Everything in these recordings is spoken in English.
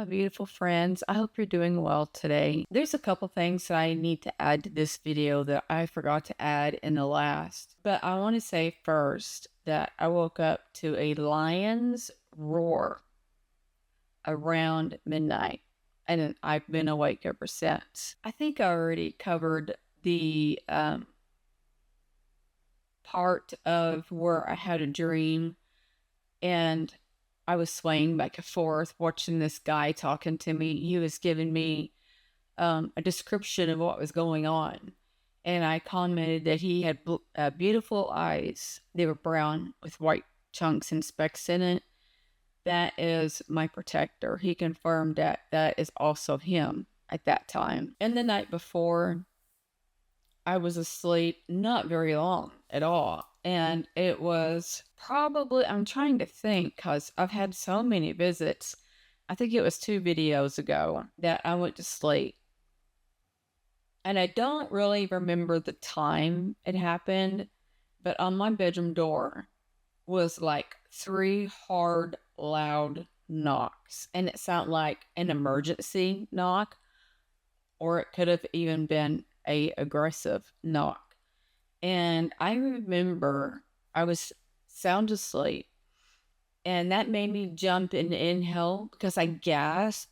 beautiful friends. I hope you're doing well today. There's a couple things that I need to add to this video that I forgot to add in the last. But I want to say first that I woke up to a lion's roar around midnight, and I've been awake ever since. I think I already covered the part of where I had a dream and I was swaying back and forth, watching this guy talking to me. He was giving me a description of what was going on. And I commented that he had beautiful eyes. They were brown with white chunks and specks in it. That is my protector. He confirmed that that is also him at that time. And the night before, I was asleep not very long at all. And it was probably, I'm trying to think because I've had so many visits. I think it was 2 videos ago that I went to sleep. And I don't really remember the time it happened, but on my bedroom door was like 3 hard, loud knocks. And it sounded like an emergency knock, or it could have even been a aggressive knock. And I remember I was sound asleep, and that made me jump and inhale because I gasped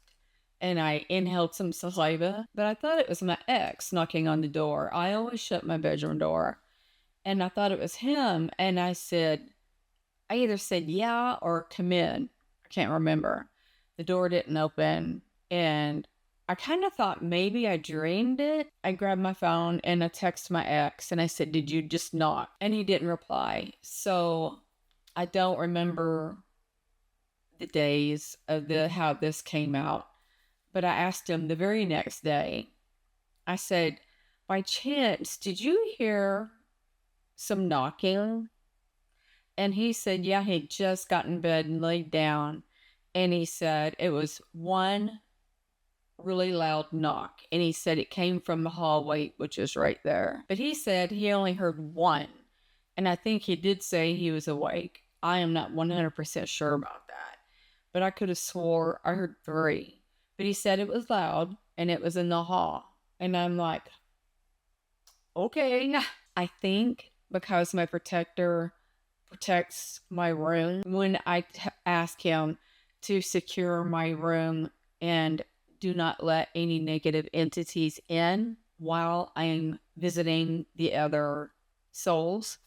and I inhaled some saliva. But I thought it was my ex knocking on the door. I always shut my bedroom door, and I thought it was him. And I either said yeah or come in. I can't remember. The door didn't open, and I kind of thought maybe I dreamed it. I grabbed my phone and I texted my ex and I said, "Did you just knock?" And he didn't reply. So I don't remember the days of how this came out. But I asked him the very next day. I said, "By chance, did you hear some knocking?" And he said, yeah, he'd just gotten in bed and laid down. And he said it was one really loud knock, and he said it came from the hallway, which is right there. But he said he only heard one, and I think he did say he was awake. I am not 100% sure about that, but I could have swore I heard 3. But he said it was loud, and it was in the hall. And I'm like, okay. I think because my protector protects my room, when I ask him to secure my room and do not let any negative entities in while I'm visiting the other souls,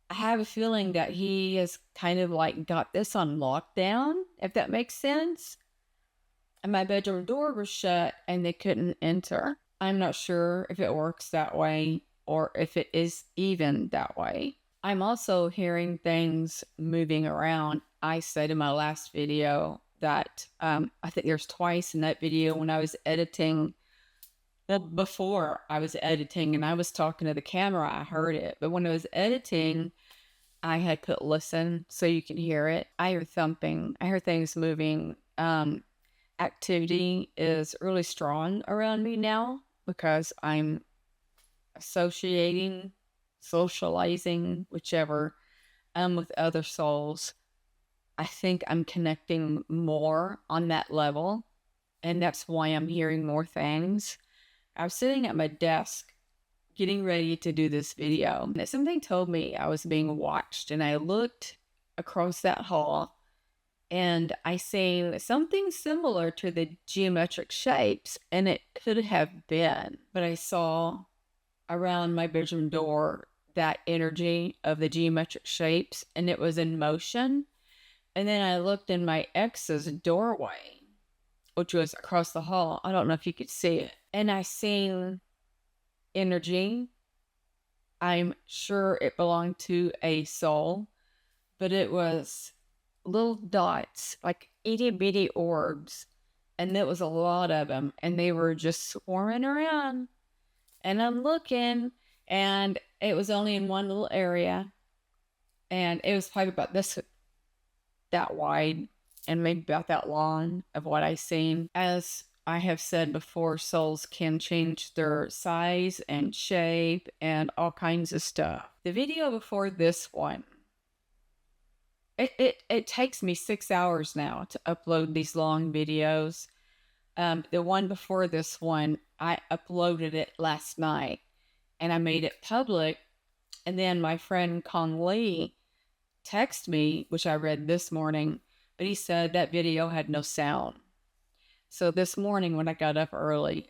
I have a feeling that he has kind of like got this on lockdown, if that makes sense. And my bedroom door was shut and they couldn't enter. I'm not sure if it works that way or if it is even that way. I'm also hearing things moving around. I said in my last video that I think there's twice in that video when I was editing. Well, before I was editing and I was talking to the camera, I heard it. But when I was editing, I had put listen so you can hear it. I hear thumping. I hear things moving. Activity is really strong around me now because I'm socializing, whichever, with other souls. I think I'm connecting more on that level, and that's why I'm hearing more things. I was sitting at my desk getting ready to do this video, and something told me I was being watched, and I looked across that hall, and I seen something similar to the geometric shapes, and it could have been, but I saw around my bedroom door that energy of the geometric shapes, and it was in motion. And then I looked in my ex's doorway, which was across the hall. I don't know if you could see it. And I seen energy. I'm sure it belonged to a soul, but it was little dots, like itty bitty orbs. And there was a lot of them, and they were just swarming around. And I'm looking, and it was only in one little area. And it was probably about that wide and maybe about that long of what I seen. As I have said before, souls can change their size and shape and all kinds of stuff. The video before this one, It takes me 6 hours now to upload these long videos. The one before this one, I uploaded it last night and I made it public. And then my friend Kong Lee texted me, which I read this morning, but he said that video had no sound. So this morning when I got up early,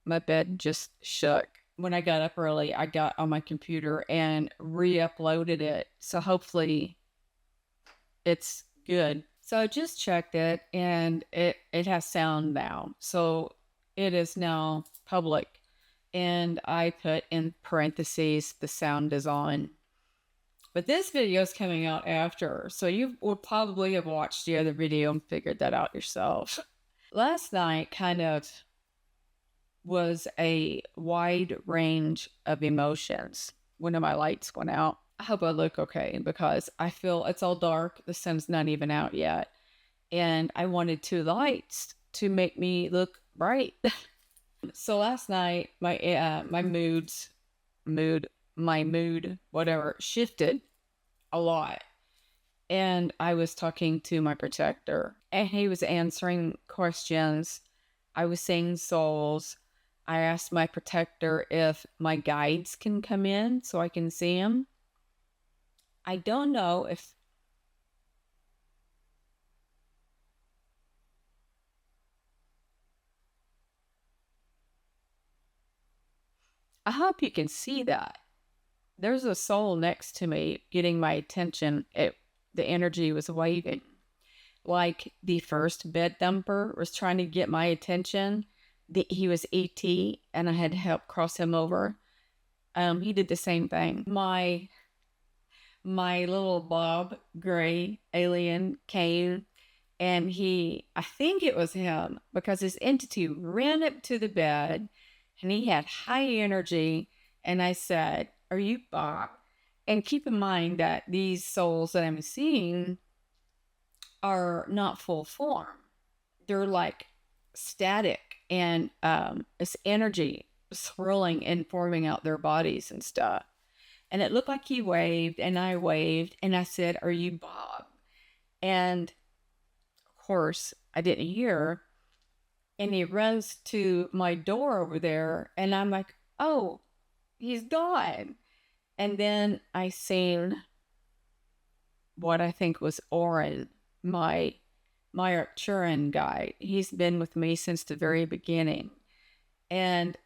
my bed just shook. When I got up early, I got on my computer and re-uploaded it. So hopefully it's good. So I just checked it and it has sound now. So it is now public. And I put in parentheses, the sound is on. But this video is coming out after. So you would probably have watched the other video and figured that out yourself. Last night kind of was a wide range of emotions. One of my lights went out. I hope I look okay because I feel it's all dark. The sun's not even out yet. And I wanted two lights to make me look bright. So last night, my mood, whatever, shifted a lot. And I was talking to my protector, and he was answering questions. I was seeing souls. I asked my protector if my guides can come in so I can see them. I don't know if I hope you can see that. There's a soul next to me getting my attention. The energy was waving. Like the first bed thumper was trying to get my attention. He was ET and I had to help cross him over. He did the same thing. My little Bob Gray alien came and I think it was him because his entity ran up to the bed and he had high energy. And I said, "Are you Bob?" And keep in mind that these souls that I'm seeing are not full form. They're like static and it's energy swirling and forming out their bodies and stuff. And it looked like he waved and I waved and I said, "Are you Bob?" And of course, I didn't hear. And he runs to my door over there and I'm like, "Oh, he's gone." And then I seen what I think was Oren, my Arcturian guide. He's been with me since the very beginning. And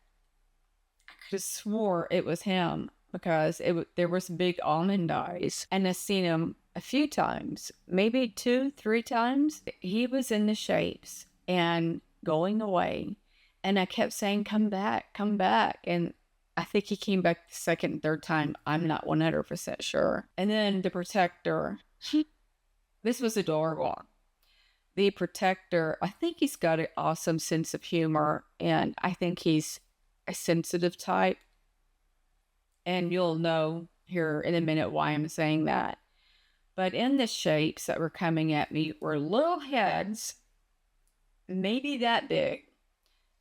I could have swore it was him because there was big almond eyes. And I've seen him a few times, maybe 2, 3 times. He was in the shapes and going away. And I kept saying, "Come back, come back." And I think he came back the second and third time. I'm not 100% sure. And then the protector, this was adorable. The protector, I think he's got an awesome sense of humor, and I think he's a sensitive type. And you'll know here in a minute why I'm saying that. But in the shapes that were coming at me were little heads, maybe that big,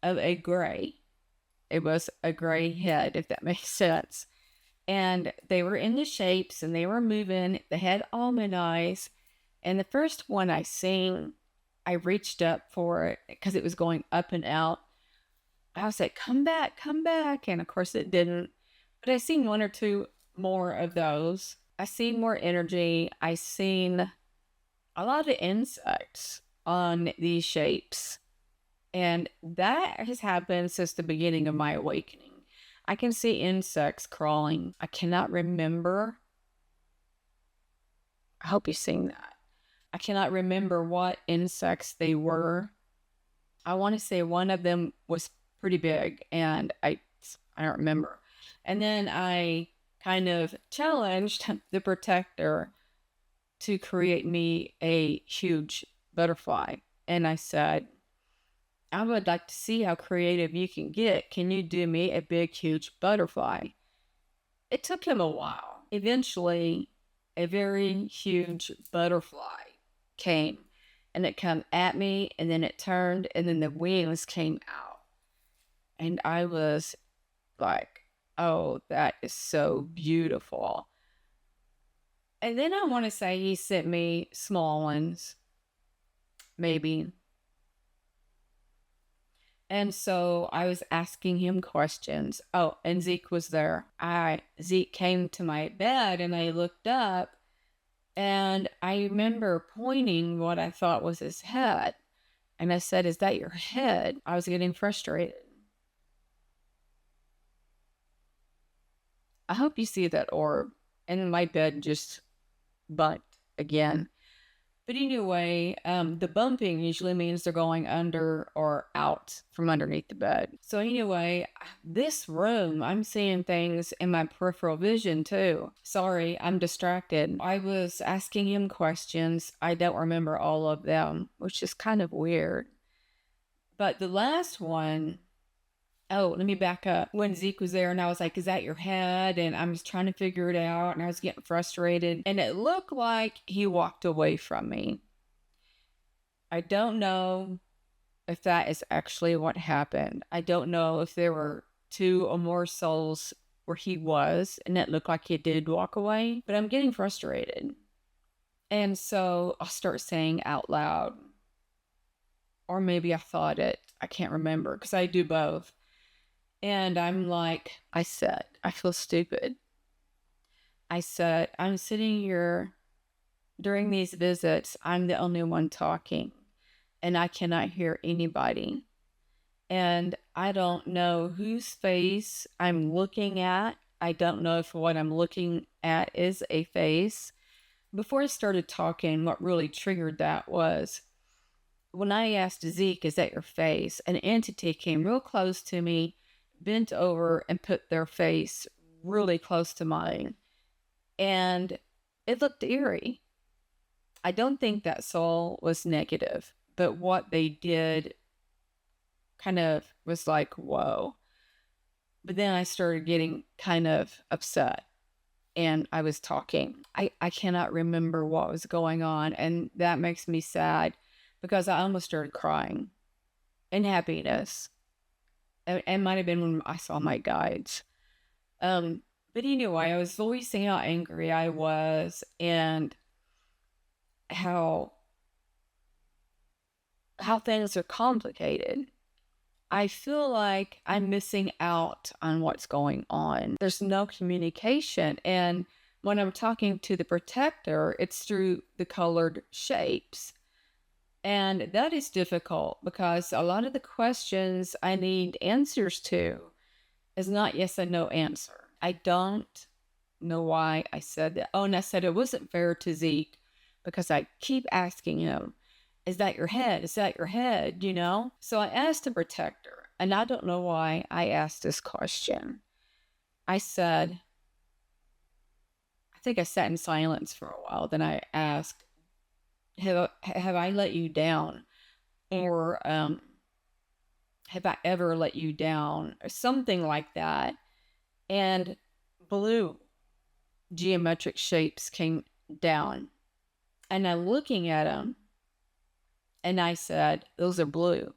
of a gray. It was a gray head, if that makes sense. And they were in the shapes and they were moving. They had almond eyes. And the first one I seen, I reached up for it because it was going up and out. I was like, "Come back, come back." And of course it didn't. But I seen 1 or 2 more of those. I seen more energy. I seen a lot of insects on these shapes. And that has happened since the beginning of my awakening. I can see insects crawling. I cannot remember. I hope you've seen that. I cannot remember what insects they were. I want to say one of them was pretty big and I don't remember. And then I kind of challenged the protector to create me a huge butterfly. And I said, "I would like to see how creative you can get. Can you do me a big, huge butterfly?" It took him a while. Eventually, a very huge butterfly came and it came at me and then it turned and then the wings came out. And I was like, "Oh, that is so beautiful." And then I want to say he sent me small ones, maybe. And so I was asking him questions. Oh, and Zeke was there. Zeke came to my bed and I looked up and I remember pointing what I thought was his head. And I said, "Is that your head?" I was getting frustrated. I hope you see that orb. And my bed just bumped again. But anyway, the bumping usually means they're going under or out from underneath the bed. So anyway, this room, I'm seeing things in my peripheral vision too. Sorry, I'm distracted. I was asking him questions. I don't remember all of them, which is kind of weird. But the last one, oh, let me back up. When Zeke was there and I was like, "Is that your head?" And I was trying to figure it out and I was getting frustrated. And it looked like he walked away from me. I don't know if that is actually what happened. I don't know if there were two or more souls where he was and it looked like he did walk away, but I'm getting frustrated. And so I'll start saying out loud, or maybe I thought it. I can't remember because I do both. And I'm like, I said, I feel stupid. I said, I'm sitting here during these visits. I'm the only one talking and I cannot hear anybody. And I don't know whose face I'm looking at. I don't know if what I'm looking at is a face. Before I started talking, what really triggered that was when I asked Zeke, "Is that your face?" An entity came real close to me, bent over, and put their face really close to mine. And it looked eerie. I don't think that soul was negative, but what they did kind of was like, whoa. But then I started getting kind of upset and I was talking. I cannot remember what was going on. And that makes me sad because I almost started crying in happiness. It might have been when I saw my guides. But anyway, I was voicing how angry I was and how things are complicated. I feel like I'm missing out on what's going on. There's no communication. And when I'm talking to the protector, it's through the colored shapes. And that is difficult because a lot of the questions I need answers to is not yes and no answer. I don't know why I said that. Oh, and I said it wasn't fair to Zeke because I keep asking him, "Is that your head? Is that your head?" You know? So I asked the protector, and I don't know why I asked this question. I said, I think I sat in silence for a while. Then I asked, have I let you down? Or have I ever let you down? Or something like that. And blue geometric shapes came down. And I'm looking at them and I said, "Those are blue.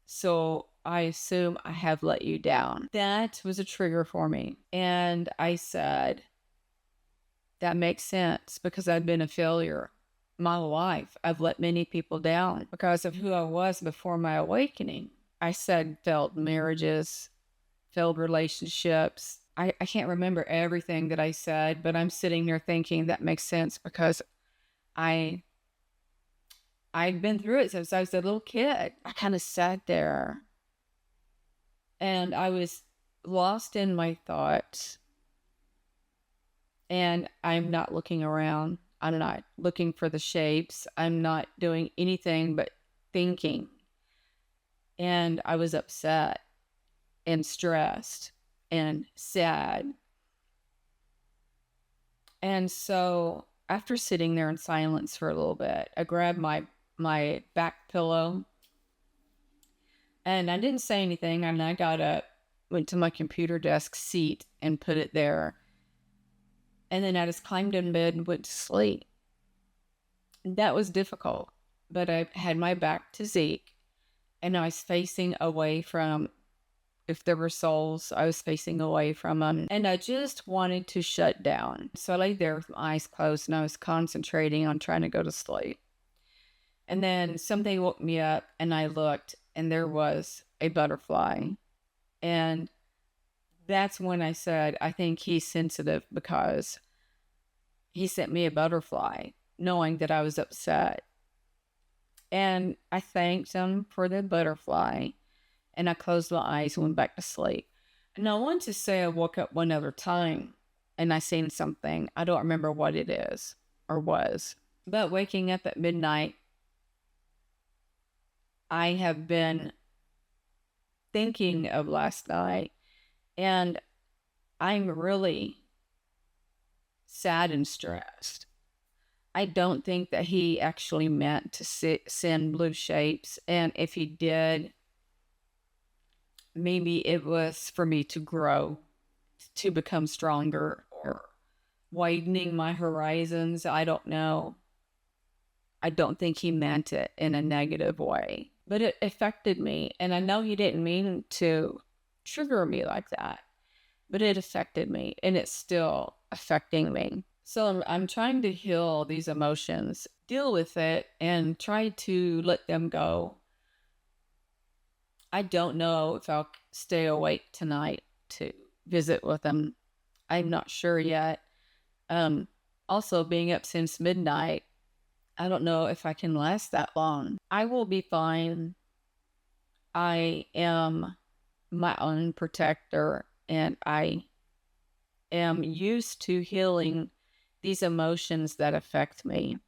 So I assume I have let you down." That was a trigger for me. And I said, that makes sense because I've been a failure my life. I've let many people down because of who I was before my awakening. I said failed marriages, failed relationships. I can't remember everything that I said, but I'm sitting there thinking that makes sense because I'd been through it since I was a little kid. I kind of sat there and I was lost in my thoughts. And I'm not looking around. I'm not looking for the shapes. I'm not doing anything but thinking. And I was upset and stressed and sad. And so after sitting there in silence for a little bit, I grabbed my back pillow and I didn't say anything. And I got up, went to my computer desk seat and put it there. And then I just climbed in bed and went to sleep. That was difficult, but I had my back to Zeke and I was facing away from if there were souls, I was facing away from them. And I just wanted to shut down. So I lay there with my eyes closed and I was concentrating on trying to go to sleep. And then something woke me up and I looked and there was a butterfly. And that's when I said, I think he's sensitive because he sent me a butterfly knowing that I was upset. And I thanked him for the butterfly. And I closed my eyes and went back to sleep. And I want to say I woke up one other time and I seen something. I don't remember what it is or was. But waking up at midnight, I have been thinking of last night and I'm really sad and stressed. I don't think that he actually meant to send blue shapes. And if he did, maybe it was for me to grow, to become stronger, or widening my horizons. I don't know. I don't think he meant it in a negative way, but it affected me. And I know he didn't mean to trigger me like that, but it affected me and it's still affecting me. So I'm trying to heal these emotions, deal with it, and try to let them go. I don't know if I'll stay awake tonight to visit with them. I'm not sure yet. Also, being up since midnight, I don't know if I can last that long. I will be fine. I am my own protector, and I am used to healing these emotions that affect me.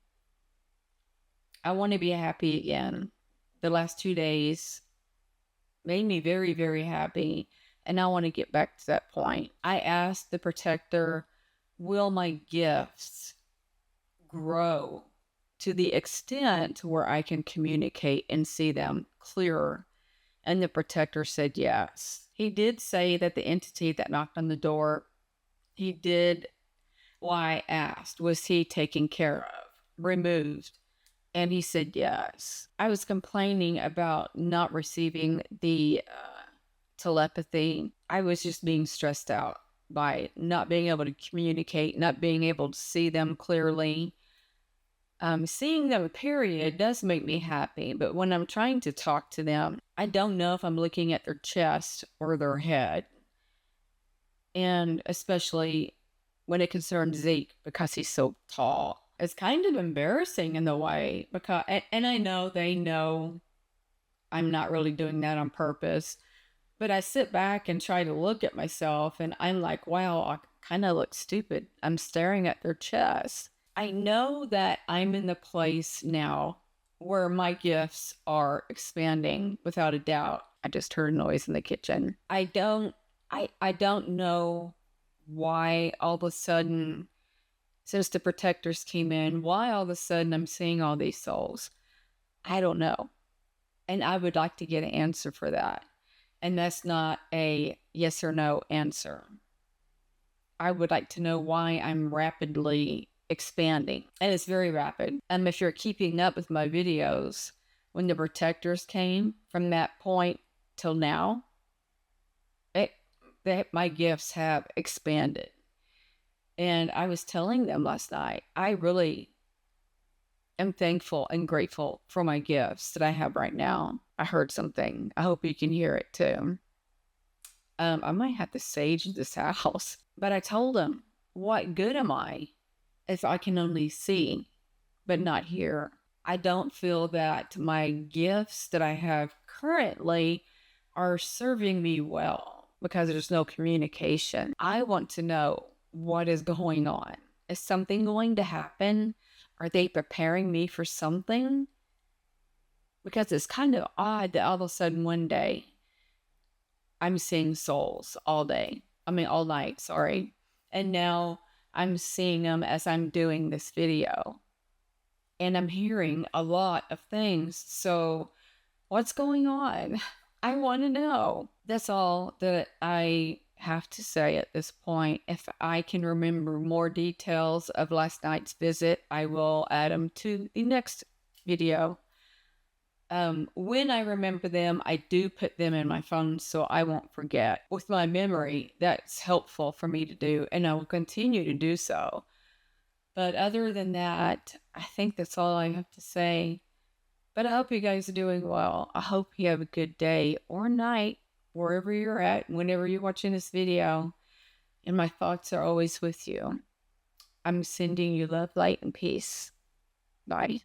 I want to be happy again. The last 2 days made me very, very happy, and I want to get back to that point. I asked the protector, will my gifts grow to the extent where I can communicate and see them clearer? And the protector said yes. He did say that the entity that knocked on the door, he did, I asked, was he taken care of, removed? And he said yes. I was complaining about not receiving the telepathy. I was just being stressed out by not being able to communicate, not being able to see them clearly. Seeing them, period, does make me happy. But when I'm trying to talk to them, I don't know if I'm looking at their chest or their head. And especially when it concerns Zeke, because he's so tall. It's kind of embarrassing in the way, because, and I know they know I'm not really doing that on purpose, but I sit back and try to look at myself and I'm like, wow, I kind of look stupid. I'm staring at their chest. I know that I'm in the place now where my gifts are expanding without a doubt. I just heard a noise in the kitchen. I don't know why all of a sudden, since the protectors came in, why all of a sudden I'm seeing all these souls. I don't know. And I would like to get an answer for that. And that's not a yes or no answer. I would like to know why I'm rapidly expanding. And it's very rapid. If you're keeping up with my videos, when the protectors came from that point till now, my gifts have expanded. And I was telling them last night, I really am thankful and grateful for my gifts that I have right now. I heard something. I hope you can hear it too. I might have to sage this house. But I told them, what good am I if I can only see but not hear? I don't feel that my gifts that I have currently are serving me well because there's no communication. I want to know what is going on. Is something going to happen? Are they preparing me for something? Because it's kind of odd that all of a sudden one day I'm seeing souls all night, sorry. And now I'm seeing them as I'm doing this video. And I'm hearing a lot of things. So what's going on? I want to know. That's all that I have to say at this point. If I can remember more details of last night's visit, I will add them to the next video. When I remember them, I do put them in my phone so I won't forget. With my memory, that's helpful for me to do, and I will continue to do so. But other than that, I think that's all I have to say. But I hope you guys are doing well. I hope you have a good day or night, wherever you're at, whenever you're watching this video. And my thoughts are always with you. I'm sending you love, light, and peace. Bye.